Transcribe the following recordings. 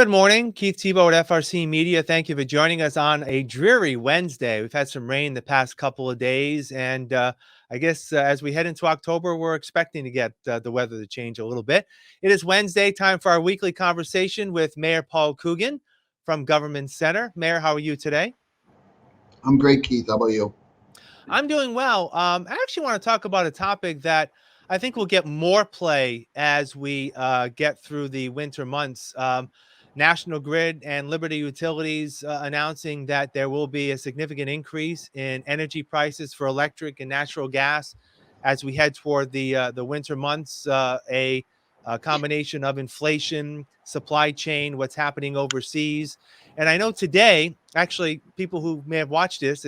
Good morning, Keith Tebow at FRC Media. Thank you for joining us on a dreary Wednesday. We've had some rain the past couple of days, and I guess as we head into October, we're expecting to get the weather to change a little bit. It is Wednesday, time for our weekly conversation with Mayor Paul Coogan from Government Center. Mayor, how are you today? I'm great, Keith. How about you? I'm doing well. I actually want to talk about a topic that I think will get more play as we get through the winter months. National Grid and Liberty Utilities announcing that there will be a significant increase in energy prices for electric and natural gas as we head toward the winter months. A combination of inflation, supply chain, what's happening overseas. And I know today, actually, people who may have watched this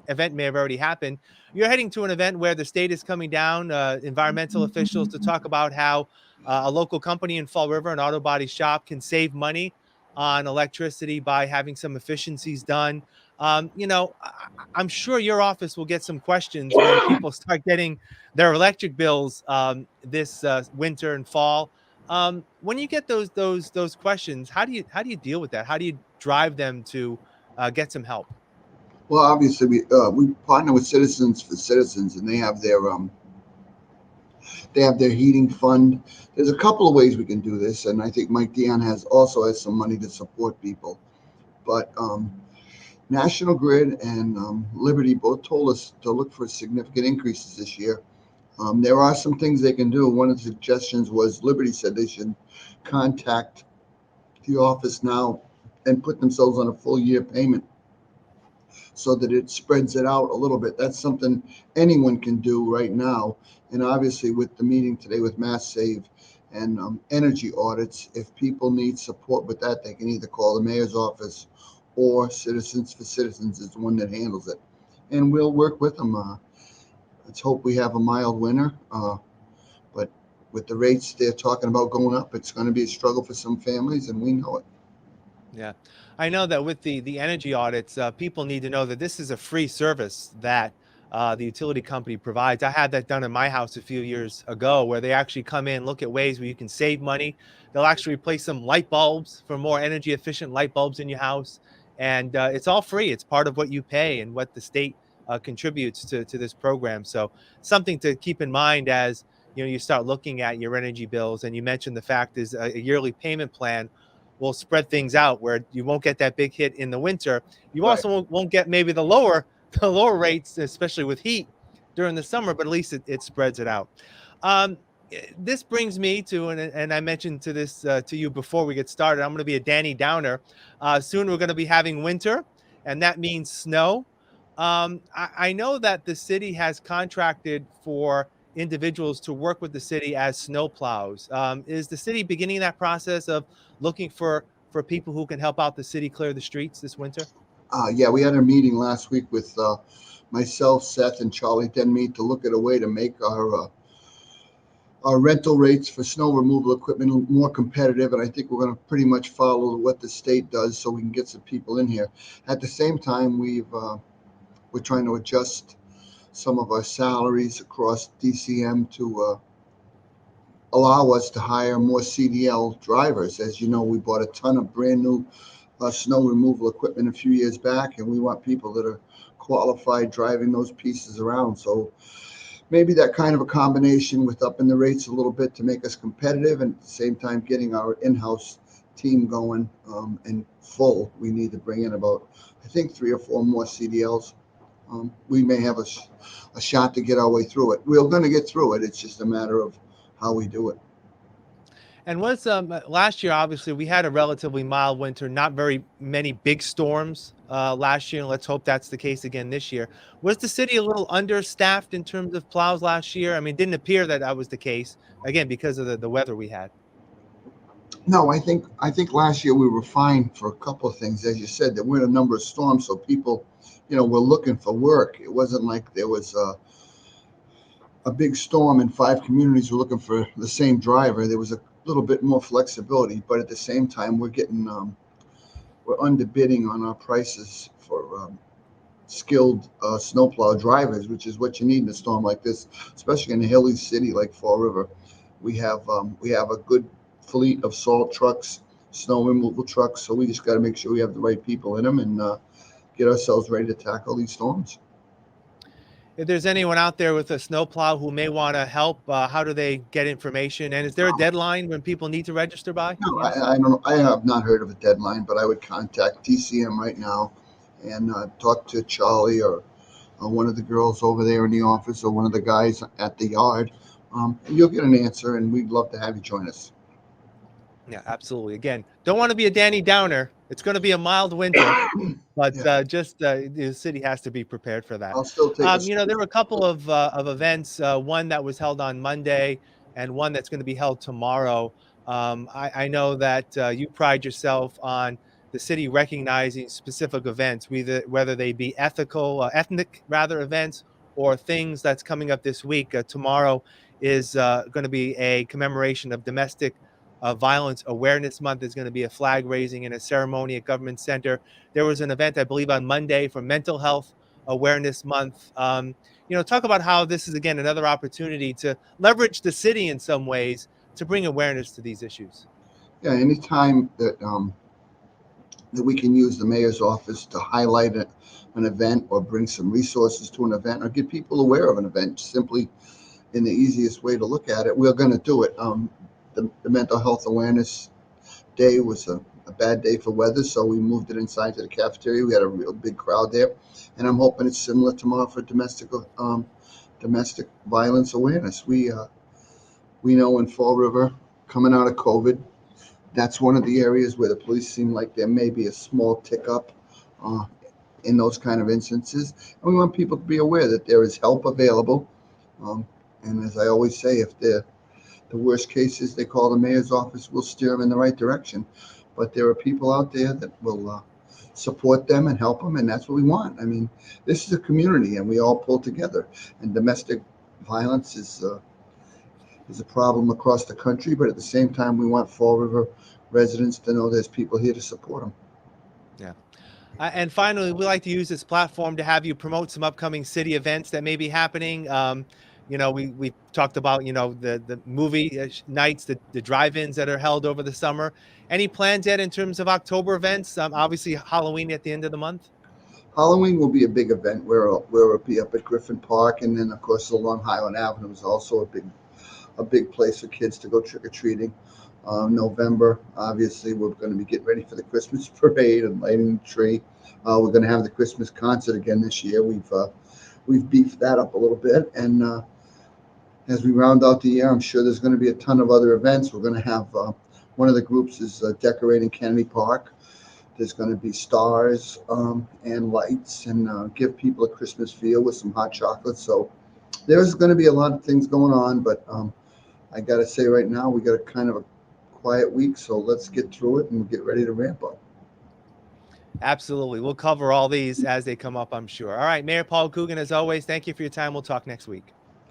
event may have already happened. You're heading to an event where the state is coming down, environmental officials, to talk about how a local company in Fall River, an auto body shop, can save money on electricity by having some efficiencies done. I'm sure your office will get some questions when people start getting their electric bills this winter and fall. When you get those questions, how do you deal with that? How do you drive them to get some help? Well, obviously, we partner with Citizens for Citizens, and they have their heating fund. There's a couple of ways we can do this, and I think Mike Dion has some money to support people. But National Grid and Liberty both told us to look for significant increases this year. There are some things they can do. One of the suggestions was Liberty said they should contact the office now and put themselves on a full year payment so that it spreads it out a little bit. That's something anyone can do right now. And obviously, with the meeting today with Mass Save and energy audits, if people need support with that, they can either call the mayor's office or Citizens for Citizens is the one that handles it. And we'll work with them. Let's hope we have a mild winter. But with the rates they're talking about going up, it's going to be a struggle for some families, and we know it. Yeah, I know that with the energy audits, people need to know that this is a free service that the utility company provides. I had that done in my house a few years ago, where they actually come in, look at ways where you can save money. They'll actually replace some light bulbs for more energy efficient light bulbs in your house, and it's all free. It's part of what you pay and what the state contributes to this program. So something to keep in mind as you start looking at your energy bills. And you mentioned the fact is a yearly payment plan will spread things out where you won't get that big hit in the winter. You Right. also won't get maybe the lower rates, especially with heat during the summer, but at least it spreads it out. Um, this brings me to, and I mentioned to you before we get started, I'm going to be a Danny Downer. Soon we're going to be having winter, and that means snow. I know that the city has contracted for individuals to work with the city as snow plows. Is the city beginning that process of looking for people who can help out the city clear the streets this winter? Yeah, we had a meeting last week with myself, Seth, and Charlie Denmead to look at a way to make our rental rates for snow removal equipment more competitive. And I think we're going to pretty much follow what the state does so we can get some people in here. At the same time, we're trying to adjust some of our salaries across DCM to allow us to hire more CDL drivers. As you know, we bought a ton of brand new snow removal equipment a few years back, and we want people that are qualified driving those pieces around. So maybe that kind of a combination with upping the rates a little bit to make us competitive, and at the same time getting our in-house team going and full. We need to bring in about, I think, 3 or 4 more CDLs. We may have a shot to get our way through it. We're going to get through it. It's just a matter of how we do it. And was last year, obviously, we had a relatively mild winter, not very many big storms last year. And let's hope that's the case again this year. Was the city a little understaffed in terms of plows last year? I mean, it didn't appear that that was the case, again, because of the weather we had. No, I think last year we were fine for a couple of things. As you said, there weren't a number of storms, so people, were looking for work. It wasn't like there was a big storm and 5 communities were looking for the same driver. There was a little bit more flexibility, but at the same time, we're underbidding on our prices for skilled snowplow drivers, which is what you need in a storm like this, especially in a hilly city like Fall River. We have a good fleet of salt trucks snow removal trucks. So we just got to make sure we have the right people in them and get ourselves ready to tackle these storms. If there's anyone out there with a snowplow who may want to help, how do they get information? And is there a deadline when people need to register by? No, Yes. I don't. I have not heard of a deadline, but I would contact TCM right now and talk to Charlie or one of the girls over there in the office or one of the guys at the yard. And you'll get an answer, and we'd love to have you join us. Yeah, absolutely. Again, don't want to be a Danny Downer. It's going to be a mild winter, but Yeah, the city has to be prepared for that. I'll still take a. There were a couple of events. One that was held on Monday, and one that's going to be held tomorrow. I know that you pride yourself on the city recognizing specific events, whether they be ethnic rather events, or things that's coming up this week. Tomorrow is going to be a commemoration of domestic Violence Awareness Month. Is going to be a flag raising and a ceremony at Government Center. There was an event, I believe, on Monday for Mental Health Awareness Month. Talk about how this is, again, another opportunity to leverage the city in some ways to bring awareness to these issues. Yeah, anytime that we can use the mayor's office to highlight an event or bring some resources to an event or get people aware of an event, simply in the easiest way to look at it, we're going to do it. The Mental Health Awareness Day was a bad day for weather, so we moved it inside to the cafeteria. We had a real big crowd there, and I'm hoping it's similar tomorrow for domestic violence awareness. We know in Fall River, coming out of COVID, that's one of the areas where the police seem like there may be a small tick up uh, in those kind of instances. And we want people to be aware that there is help available. Um, and as I always say, if the worst cases, they call the mayor's office, we'll steer them in the right direction. But there are people out there that will support them and help them, and that's what we want. I mean, this is a community, and we all pull together. And domestic violence is a problem across the country, but at the same time, we want Fall River residents to know there's people here to support them. Yeah. And finally, we like to use this platform to have you promote some upcoming city events that may be happening. We talked about the movie nights, the drive-ins that are held over the summer. Any plans yet in terms of October events? Obviously, Halloween at the end of the month. Halloween will be a big event where it'll be up at Griffin Park, and then of course along Highland Avenue is also a big place for kids to go trick or treating. November, obviously, we're going to be getting ready for the Christmas parade and lighting the tree. We're going to have the Christmas concert again this year. We've beefed that up a little bit, and as we round out the year, I'm sure there's going to be a ton of other events. We're going to have one of the groups is decorating Kennedy Park. There's going to be stars and lights, and give people a Christmas feel with some hot chocolate. So there's going to be a lot of things going on, but I got to say right now we got a kind of a quiet week, so let's get through it and get ready to ramp up. Absolutely. We'll cover all these as they come up, I'm sure. All right, Mayor Paul Coogan, as always, thank you for your time. We'll talk next week.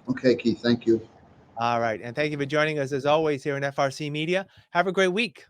Okay, Keith, thank you. All right. And thank you for joining us, as always, here in FRC Media. Have a great week.